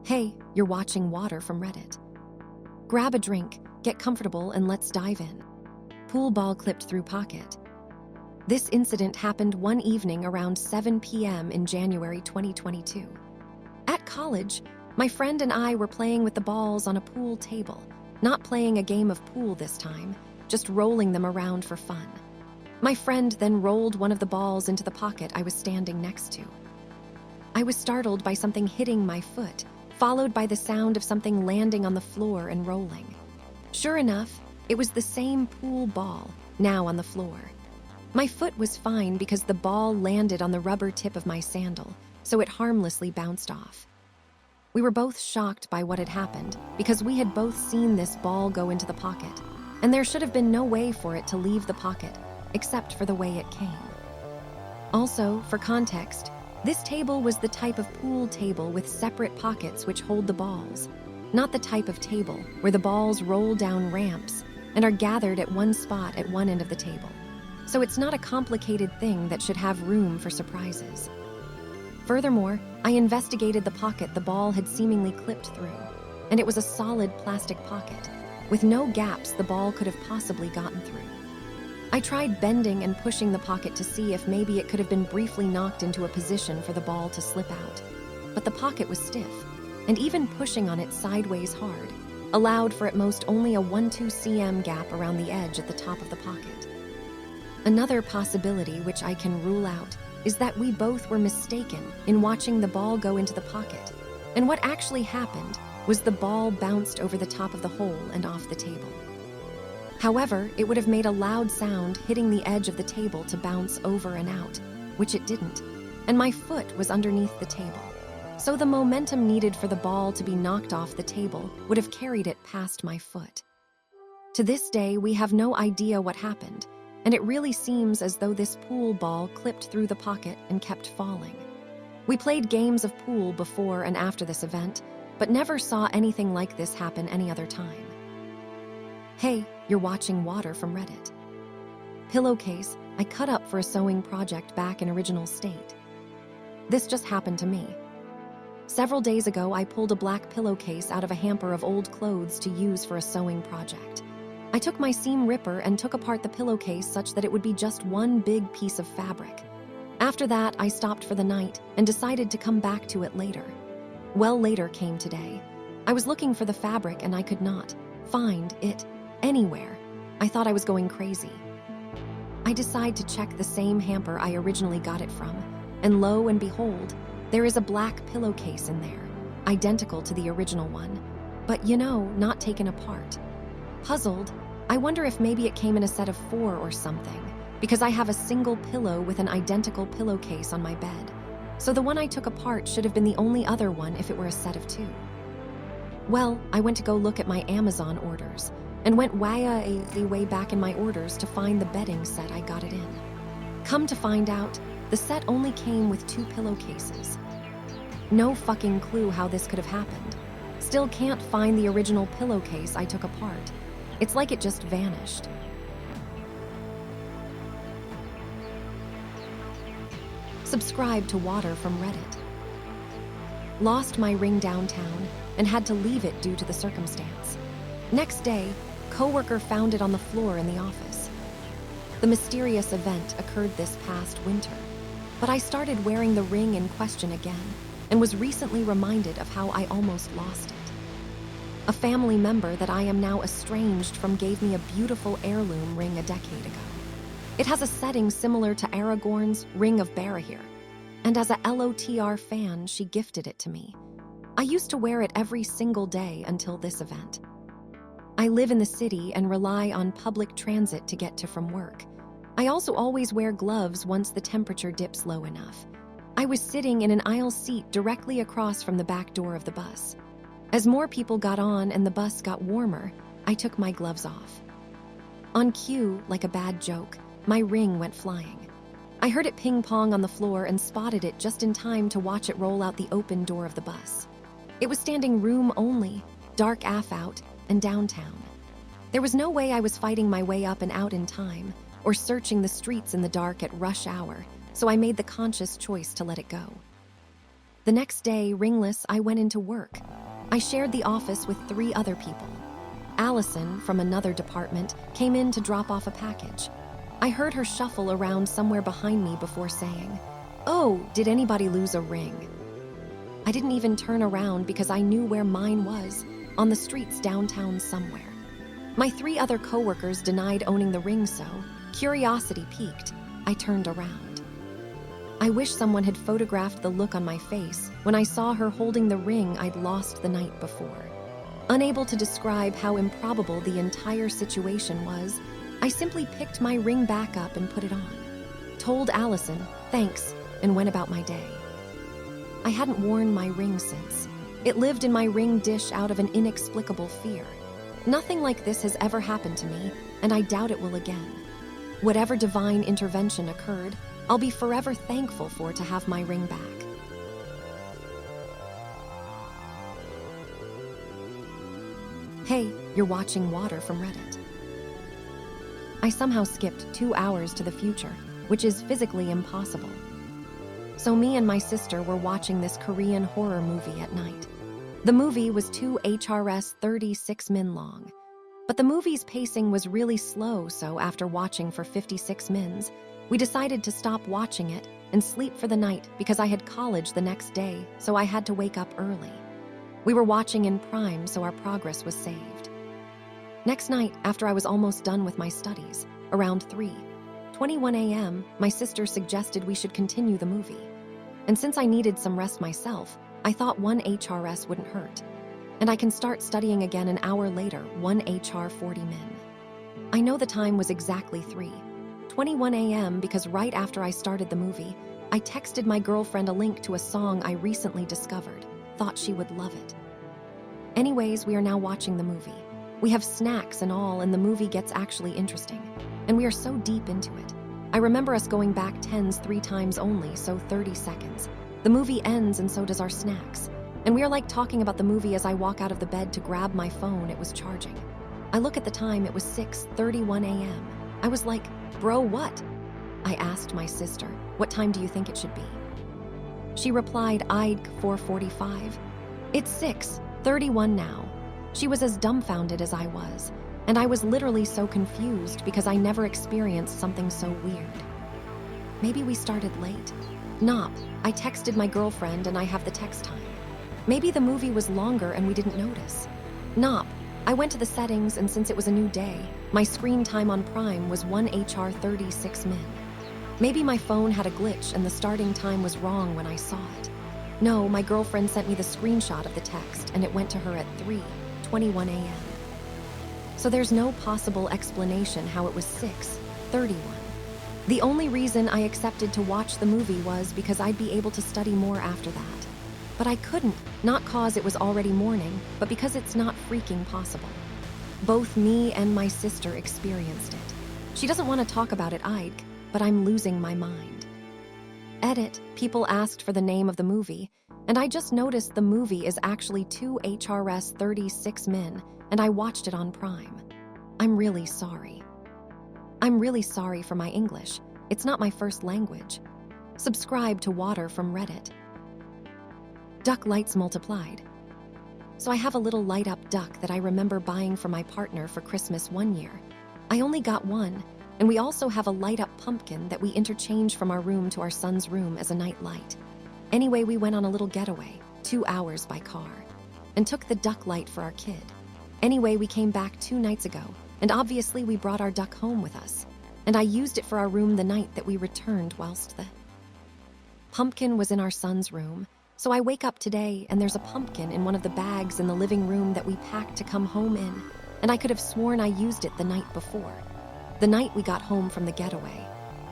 Hey, you're watching Water from Reddit. Grab a drink, get comfortable, and let's dive in. Pool ball clipped through pocket. This incident happened one evening around 7 p.m. in January 2022. At college, my friend and I were playing with the balls on a pool table, not playing a game of pool this time, just rolling them around for fun. My friend then rolled one of the balls into the pocket I was standing next to. I was startled by something hitting my foot, followed by the sound of something landing on the floor and rolling. Sure enough, it was the same pool ball, now on the floor. My foot was fine because the ball landed on the rubber tip of my sandal, so it harmlessly bounced off. We were both shocked by what had happened because we had both seen this ball go into the pocket, and there should have been no way for it to leave the pocket except for the way it came. Also, for context, this table was the type of pool table with separate pockets which hold the balls, not the type of table where the balls roll down ramps and are gathered at one spot at one end of the table. So it's not a complicated thing that should have room for surprises. Furthermore, I investigated the pocket the ball had seemingly clipped through, and it was a solid plastic pocket, with no gaps the ball could have possibly gotten through. I tried bending and pushing the pocket to see if maybe it could have been briefly knocked into a position for the ball to slip out, but the pocket was stiff, and even pushing on it sideways hard allowed for at most only a 1-2 cm gap around the edge at the top of the pocket. Another possibility which I can rule out is that we both were mistaken in watching the ball go into the pocket, and what actually happened was the ball bounced over the top of the hole and off the table. However, it would have made a loud sound hitting the edge of the table to bounce over and out, which it didn't, and my foot was underneath the table. So the momentum needed for the ball to be knocked off the table would have carried it past my foot. To this day, we have no idea what happened, and it really seems as though this pool ball clipped through the pocket and kept falling. We played games of pool before and after this event, but never saw anything like this happen any other time. Hey, you're watching Water from Reddit. Pillowcase, I cut up for a sewing project back in original state. This just happened to me. Several days ago, I pulled a black pillowcase out of a hamper of old clothes to use for a sewing project. I took my seam ripper and took apart the pillowcase such that it would be just one big piece of fabric. After that, I stopped for the night and decided to come back to it later. Well, later came today. I was looking for the fabric and I could not find it anywhere. I thought I was going crazy. I decide to check the same hamper I originally got it from, and lo and behold, there is a black pillowcase in there, identical to the original one, but not taken apart. Puzzled, I wonder if maybe it came in a set of 4 or something, because I have a single pillow with an identical pillowcase on my bed. So the one I took apart should have been the only other one if it were a set of 2. Well, I went to go look at my Amazon orders, and went way back in my orders to find the bedding set I got it in. Come to find out, the set only came with 2 pillowcases. No fucking clue how this could have happened. Still can't find the original pillowcase I took apart. It's like it just vanished. Subscribe to Water from Reddit. Lost my ring downtown and had to leave it due to the circumstance. Next day, coworker found it on the floor in the office. The mysterious event occurred this past winter, but I started wearing the ring in question again and was recently reminded of how I almost lost it. A family member that I am now estranged from gave me a beautiful heirloom ring a decade ago. It has a setting similar to Aragorn's Ring of Barahir, and as a LOTR fan, she gifted it to me. I used to wear it every single day until this event. I live in the city and rely on public transit to get to from work. I also always wear gloves once the temperature dips low enough. I was sitting in an aisle seat directly across from the back door of the bus. As more people got on and the bus got warmer, I took my gloves off. On cue, like a bad joke, my ring went flying. I heard it ping-pong on the floor and spotted it just in time to watch it roll out the open door of the bus. It was standing room only, dark AF out, and downtown. There was no way I was fighting my way up and out in time, or searching the streets in the dark at rush hour, so I made the conscious choice to let it go. The next day, ringless, I went into work, I shared the office with 3 other people. Allison, from another department, came in to drop off a package. I heard her shuffle around somewhere behind me before saying, "Oh, did anybody lose a ring?" I didn't even turn around because I knew where mine was, on the streets downtown somewhere. My 3 other coworkers denied owning the ring, so, curiosity piqued, I turned around. I wish someone had photographed the look on my face when I saw her holding the ring I'd lost the night before. Unable to describe how improbable the entire situation was, I simply picked my ring back up and put it on. Told Allison, thanks, and went about my day. I hadn't worn my ring since. It lived in my ring dish out of an inexplicable fear. Nothing like this has ever happened to me, and I doubt it will again. Whatever divine intervention occurred, I'll be forever thankful for to have my ring back. Hey, you're watching Water from Reddit. I somehow skipped 2 hours to the future, which is physically impossible. So me and my sister were watching this Korean horror movie at night. The movie was 2 HRS 36 min long. But the movie's pacing was really slow, so after watching for 56 mins, we decided to stop watching it and sleep for the night because I had college the next day, so I had to wake up early. We were watching in Prime, so our progress was saved. Next night, after I was almost done with my studies, around 3:21 a.m., my sister suggested we should continue the movie. And since I needed some rest myself, I thought 1 HRS wouldn't hurt. And I can start studying again an hour later, 1 HR 40 min. I know the time was exactly 3:21 a.m. because right after I started the movie, I texted my girlfriend a link to a song I recently discovered. Thought she would love it. Anyways, we are now watching the movie. We have snacks and all, and the movie gets actually interesting. And we are so deep into it. I remember us going back 10s 3 times only, so 30 seconds. The movie ends and so does our snacks. And we are like talking about the movie as I walk out of the bed to grab my phone. It was charging. I look at the time, it was 6:31 a.m. I was like, bro, what? I asked my sister, what time do you think it should be? She replied, I'd 4:45. It's 6:31 now. She was as dumbfounded as I was, and I was literally so confused because I never experienced something so weird. Maybe we started late. Nope, I texted my girlfriend and I have the text time. Maybe the movie was longer and we didn't notice. Nope, I went to the settings and since it was a new day, my screen time on Prime was 1 HR 36 min. Maybe my phone had a glitch and the starting time was wrong when I saw it. No, my girlfriend sent me the screenshot of the text and it went to her at 3:21 a.m. So there's no possible explanation how it was 6:31. The only reason I accepted to watch the movie was because I'd be able to study more after that. But I couldn't, not cause it was already morning, but because it's not freaking possible. Both me and my sister experienced it. She doesn't want to talk about it, but I'm losing my mind. Edit, people asked for the name of the movie, and I just noticed the movie is actually 2 HRS 36 min, and I watched it on Prime. I'm really sorry. I'm really sorry for my English. It's not my first language. Subscribe to Water from Reddit. Duck lights multiplied. So I have a little light-up duck that I remember buying for my partner for Christmas one year. I only got one, and we also have a light-up pumpkin that we interchange from our room to our son's room as a night light. Anyway, we went on a little getaway, 2 hours by car, and took the duck light for our kid. Anyway, we came back 2 nights ago, and obviously we brought our duck home with us, and I used it for our room the night that we returned whilst the pumpkin was in our son's room. So I wake up today and there's a pumpkin in one of the bags in the living room that we packed to come home in, and I could have sworn I used it the night before, the night we got home from the getaway.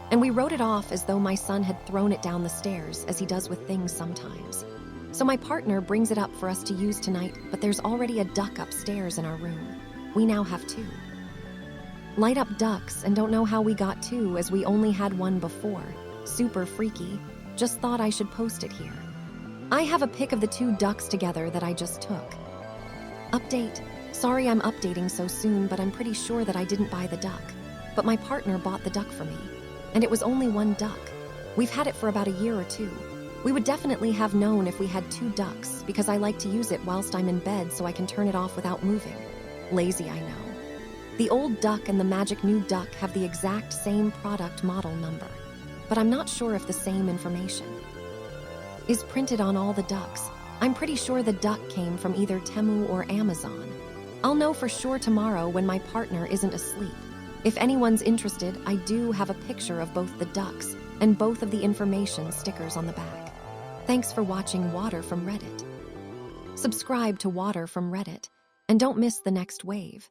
And we wrote it off as though my son had thrown it down the stairs, as he does with things sometimes. So my partner brings it up for us to use tonight, but there's already a duck upstairs in our room. We now have 2. Light up ducks, and don't know how we got 2 as we only had 1 before. Super freaky. Just thought I should post it here. I have a pic of the 2 ducks together that I just took. Update. Sorry I'm updating so soon, but I'm pretty sure that I didn't buy the duck. But my partner bought the duck for me. And it was only 1 duck. We've had it for about a year or 2. We would definitely have known if we had 2 ducks because I like to use it whilst I'm in bed so I can turn it off without moving. Lazy, I know. The old duck and the magic new duck have the exact same product model number, but I'm not sure if the same information is printed on all the ducks. I'm pretty sure the duck came from either Temu or Amazon. I'll know for sure tomorrow when my partner isn't asleep. If anyone's interested, I do have a picture of both the ducks and both of the information stickers on the back. Thanks for watching Water from Reddit. Subscribe to Water from Reddit and don't miss the next wave.